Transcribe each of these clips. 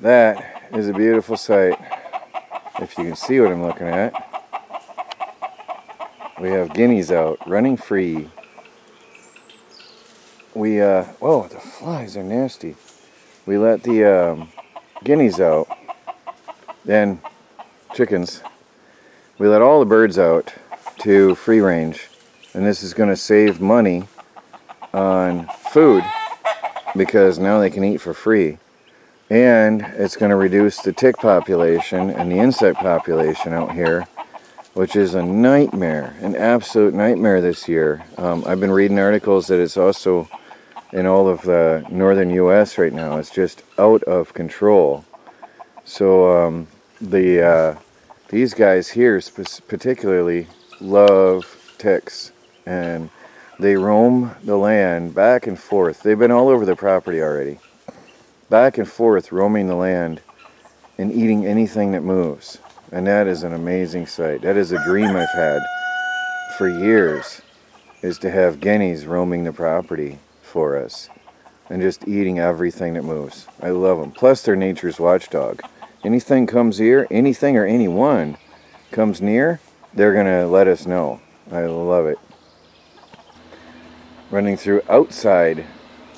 That is a beautiful sight. If you can see what I'm looking at. We have guineas out, running free. Whoa, the flies are nasty. We let the guineas out, then chickens. We let all the birds out to free range, and this is going to save money on food because now they can eat for free. And it's going to reduce the tick population and the insect population out here, which is a nightmare, an absolute nightmare this year. I've been reading articles that it's also in all of the northern U.S. right now. It's just out of control. So these guys here particularly love ticks, and they roam the land back and forth. They've been all over the property already, back and forth, roaming the land and eating anything that moves. And that is an amazing sight. That is a dream I've had for years, is to have guineas roaming the property for us and just eating everything that moves. I love them. Plus, they're nature's watchdog. Anything comes here, anything or anyone comes near, they're going to let us know. I love it. Running through outside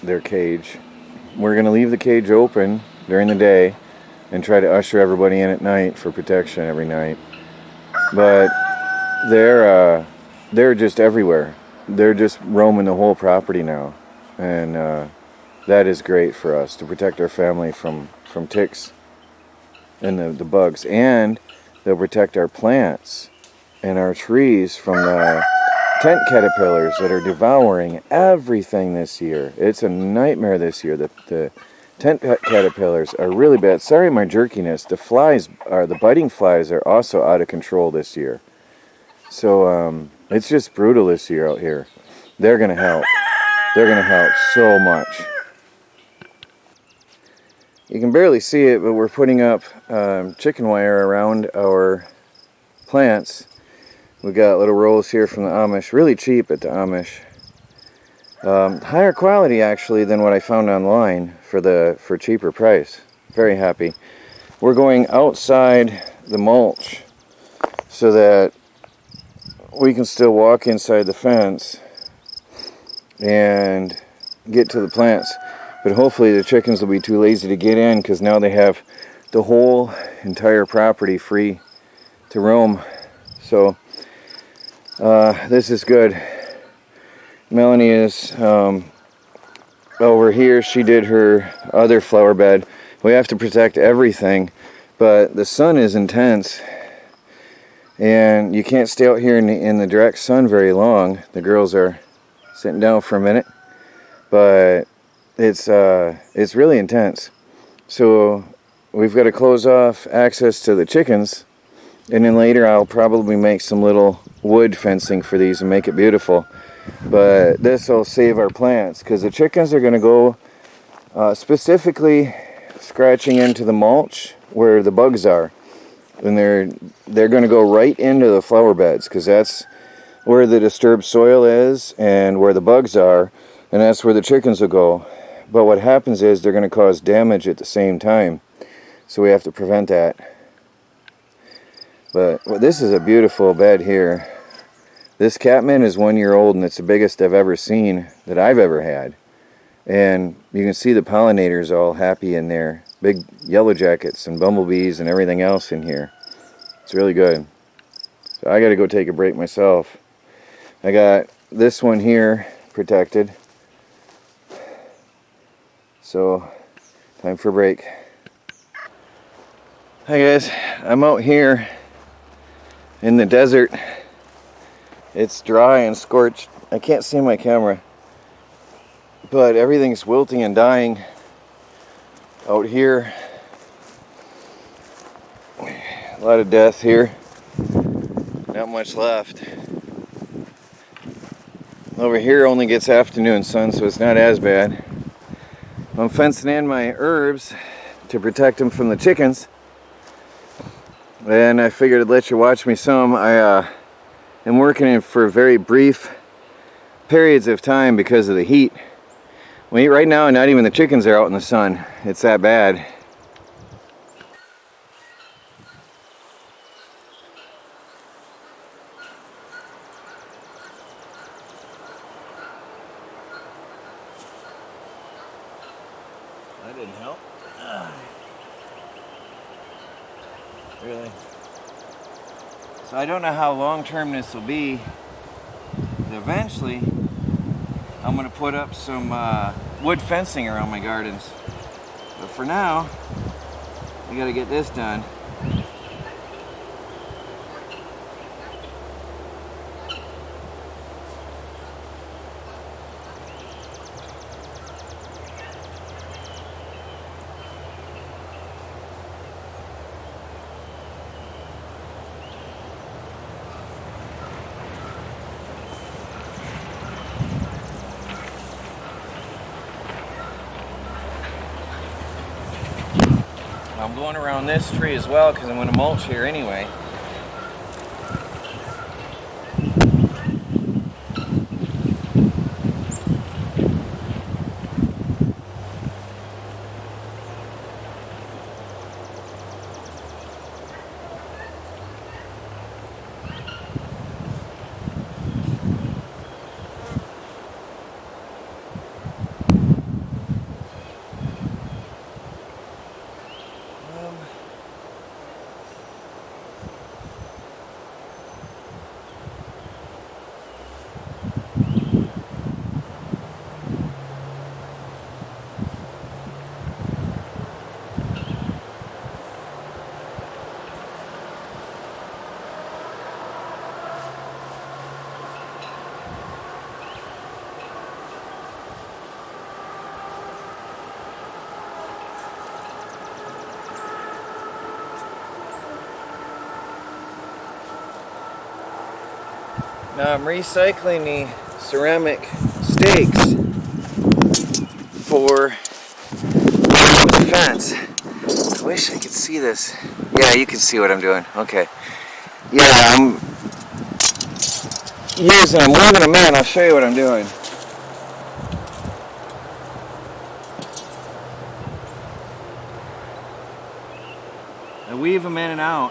their cage. We're going to leave the cage open during the day and try to usher everybody in at night for protection every night. But they're just everywhere. They're just roaming the whole property now. And that is great for us to protect our family from ticks and the bugs. And they'll protect our plants and our trees from the tent caterpillars that are devouring everything this year. It's a nightmare this year. The tent caterpillars are really bad. Sorry my jerkiness. The biting flies are also out of control this year. So it's just brutal this year out here. They're going to help. They're going to help so much. You can barely see it, but we're putting up chicken wire around our plants. We got little rolls here from the Amish, really cheap at the Amish. Higher quality actually than what I found online for cheaper price. Very happy. We're going outside the mulch so that we can still walk inside the fence and get to the plants. But hopefully the chickens will be too lazy to get in, because now they have the whole entire property free to roam. So this is good. Melanie is over here. She did her other flower bed. We have to protect everything, but the sun is intense and you can't stay out here in the direct sun very long. The girls are sitting down for a minute, but it's really intense. So we've got to close off access to the chickens, and then later I'll probably make some little wood fencing for these and make it beautiful. But this will save our plants, because the chickens are going to go specifically scratching into the mulch where the bugs are, and they're going to go right into the flower beds, because that's where the disturbed soil is and where the bugs are, and that's where the chickens will go. But what happens is they're going to cause damage at the same time, so we have to prevent that. But this is a beautiful bed here. This catmint is 1 year old, and it's the biggest I've ever seen that I've ever had. And you can see the pollinators all happy in there. Big yellow jackets and bumblebees and everything else in here. It's really good. So I got to go take a break myself. I got this one here protected. So, time for a break. Hi guys, I'm out here in the desert. It's dry and scorched. I can't see my camera, but everything's wilting and dying out here. A lot of death here. Not much left. Over here only gets afternoon sun, so it's not as bad. I'm fencing in my herbs to protect them from the chickens. And I figured I'd let you watch me some. I am working in for very brief periods of time because of the heat. Right now, not even the chickens are out in the sun. It's that bad. didn't help. Really. So I don't know how long term this will be. Eventually, I'm going to put up some wood fencing around my gardens. But for now, I got to get this done. I'm going around this tree as well because I'm going to mulch here anyway. Now I'm recycling the ceramic stakes for the fence. I wish I could see this. Yeah, you can see what I'm doing. Okay. Yeah, I'm moving them in. I'll show you what I'm doing. I weave them in and out.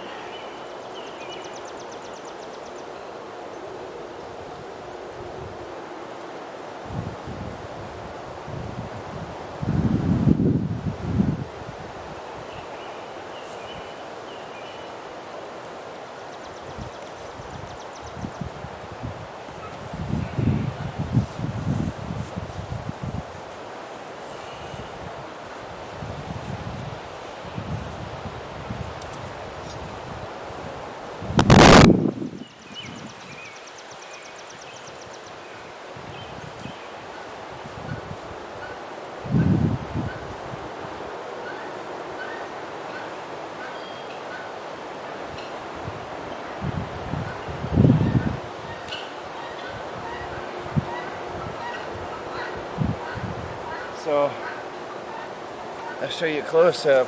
So I'll show you a close-up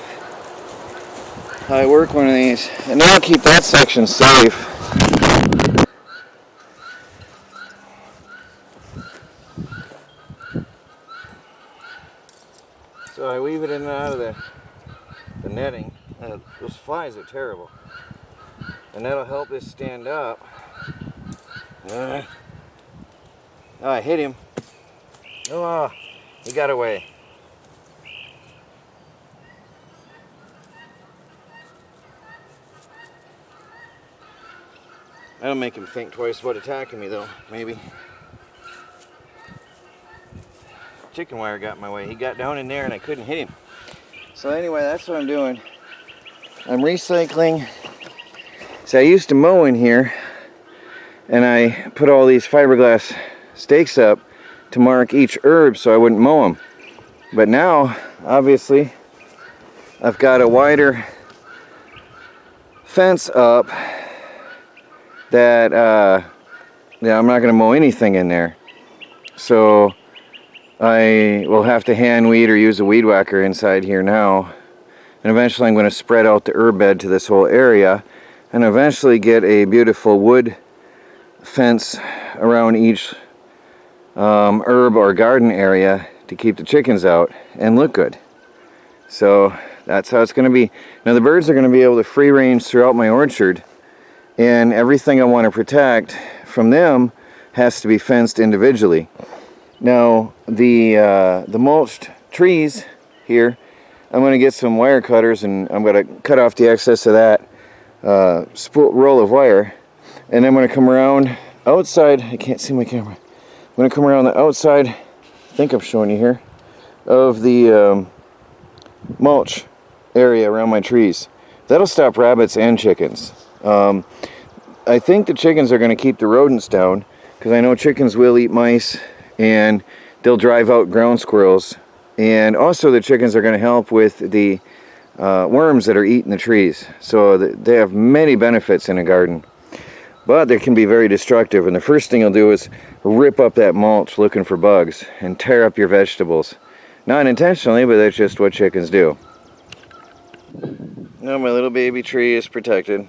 how I work one of these, and that'll keep that section safe. So I weave it in and out of the netting. Those flies are terrible, and that'll help this stand up. Oh, I hit him. Oh, he got away. That'll make him think twice about attacking me though, maybe. Chicken wire got in my way. He got down in there and I couldn't hit him. So anyway, that's what I'm doing. I'm recycling. So I used to mow in here, and I put all these fiberglass stakes up to mark each herb so I wouldn't mow them. But now, obviously, I've got a wider fence up that I'm not going to mow anything in there. So I will have to hand weed or use a weed whacker inside here now. And eventually I'm going to spread out the herb bed to this whole area and eventually get a beautiful wood fence around each herb or garden area to keep the chickens out and look good. So that's how it's going to be. Now the birds are going to be able to free range throughout my orchard, and everything I want to protect from them has to be fenced individually. Now the mulched trees here I'm going to get some wire cutters and I'm going to cut off the excess of that roll of wire. And I'm going to come around outside. I can't see my camera. I'm going to come around the outside, I think I'm showing you here, of the mulch area around my trees. That'll stop rabbits and chickens. I think the chickens are going to keep the rodents down, because I know chickens will eat mice and they'll drive out ground squirrels. And also the chickens are going to help with the worms that are eating the trees. So they have many benefits in a garden. But they can be very destructive, and the first thing you'll do is rip up that mulch looking for bugs and tear up your vegetables. Not intentionally, but that's just what chickens do. Now my little baby tree is protected.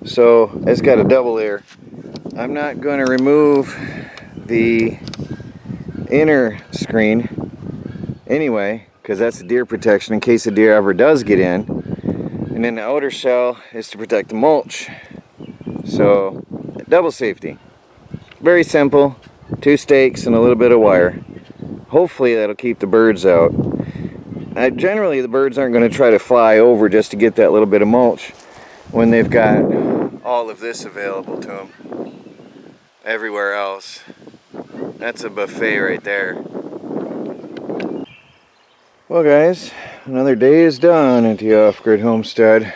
So it's got a double layer. I'm not going to remove the inner screen anyway, because that's deer protection in case a deer ever does get in. And then the outer shell is to protect the mulch. So, double safety. Very simple. 2 stakes and a little bit of wire. Hopefully that'll keep the birds out. Generally the birds aren't going to try to fly over just to get that little bit of mulch when they've got all of this available to them everywhere else. That's a buffet right there. Well guys, another day is done at the Off-Grid Homestead.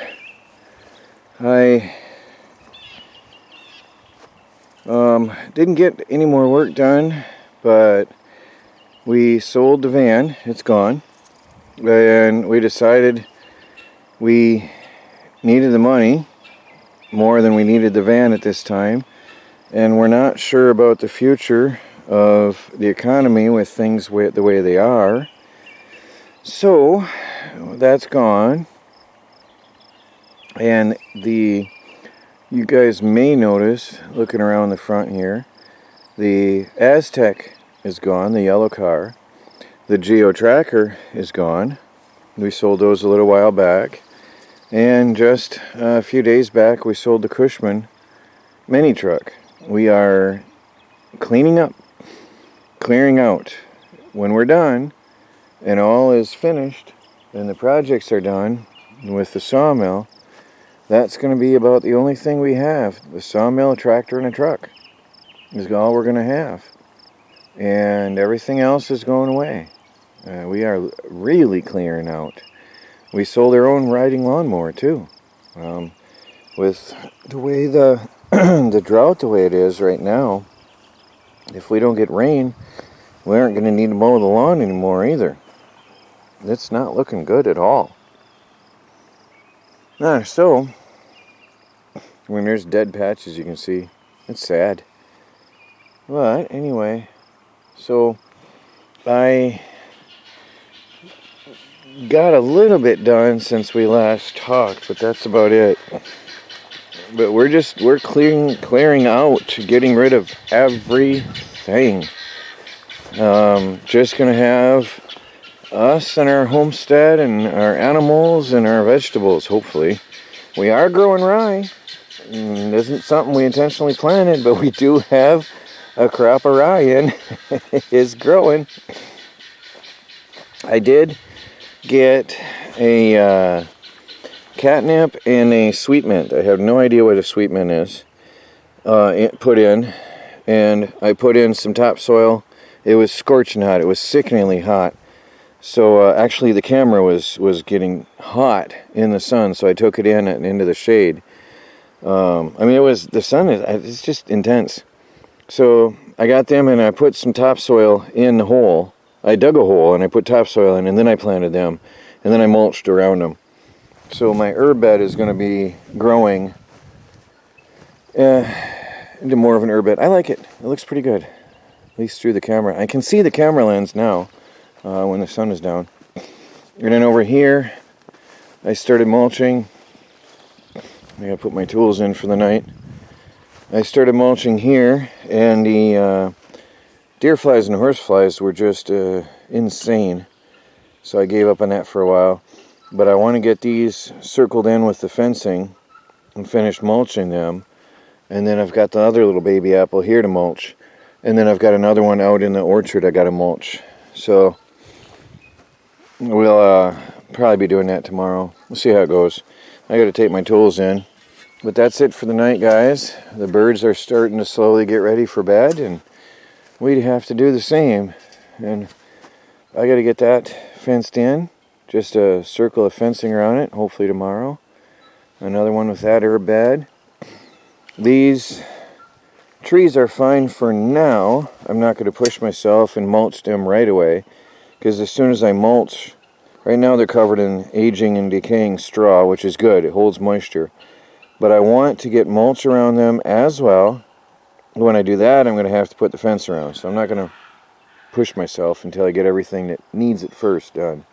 I didn't get any more work done, but we sold the van. It's gone. And we decided we needed the money more than we needed the van at this time. And we're not sure about the future of the economy with things the way they are. So that's gone. And you guys may notice, looking around the front here, the Aztec is gone, the yellow car. The Geo Tracker is gone. We sold those a little while back. And just a few days back, we sold the Cushman mini truck. We are cleaning up, clearing out. When we're done, and all is finished, and the projects are done with the sawmill, that's going to be about the only thing we have. The sawmill, a tractor, and a truck is all we're going to have. And everything else is going away. We are really clearing out. We sold our own riding lawnmower too. With the way the drought the way it is right now, if we don't get rain, we aren't going to need to mow the lawn anymore either. It's not looking good at all. So when there's dead patches, you can see it's sad. But anyway, so I got a little bit done since we last talked, but that's about it. But we're clearing out, getting rid of everything. Just gonna have us and our homestead and our animals and our vegetables, hopefully. We are growing rye. It isn't something we intentionally planted, but we do have a crop of rye in. It is growing. I did get a catnip and a sweet mint. I have no idea what a sweet mint is. Put in, and I put in some topsoil. It was scorching hot. It was sickeningly hot. So actually the camera was getting hot in the sun, so I took it in and into the shade. The sun it's just intense. So I got them and I put some topsoil in the hole. I dug a hole and I put topsoil in, and then I planted them, and then I mulched around them. So my herb bed is going to be growing into more of an herb bed. I like it. It looks pretty good, at least through the camera. I can see the camera lens now. When the sun is down. And then over here, I started mulching. I gotta put my tools in for the night. I started mulching here, and the deer flies and horse flies were just insane. So I gave up on that for a while. But I want to get these circled in with the fencing and finish mulching them. And then I've got the other little baby apple here to mulch. And then I've got another one out in the orchard I gotta mulch. So we'll Probably be doing that tomorrow. We'll see how it goes. I got to take my tools in. But that's it for the night, guys. The birds are starting to slowly get ready for bed, and we have to do the same. And I got to get that fenced in. Just a circle of fencing around it, hopefully tomorrow. Another one with that herb bed. These trees are fine for now. I'm not going to push myself and mulch them right away, because as soon as I mulch, right now they're covered in aging and decaying straw, which is good. It holds moisture. But I want to get mulch around them as well. When I do that, I'm going to have to put the fence around. So I'm not going to push myself until I get everything that needs it first done.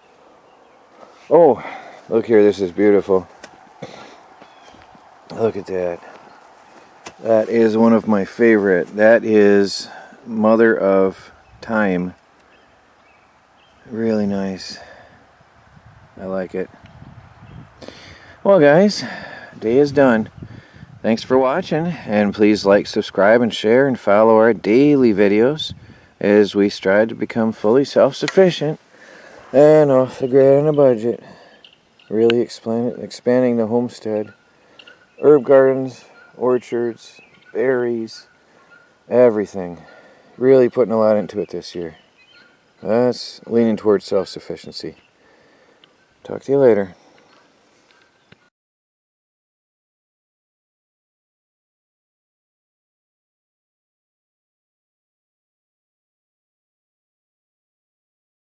Oh, look here. This is beautiful. Look at that. That is one of my favorite. That is Mother of Thyme. Really nice. I like it. Well, guys, day is done. Thanks for watching, and please like, subscribe, and share, and follow our daily videos as we strive to become fully self-sufficient and off the grid on a budget. Really expanding the homestead. Herb gardens, orchards, berries, everything. Really putting a lot into it this year. That's leaning towards self-sufficiency. Talk to you later.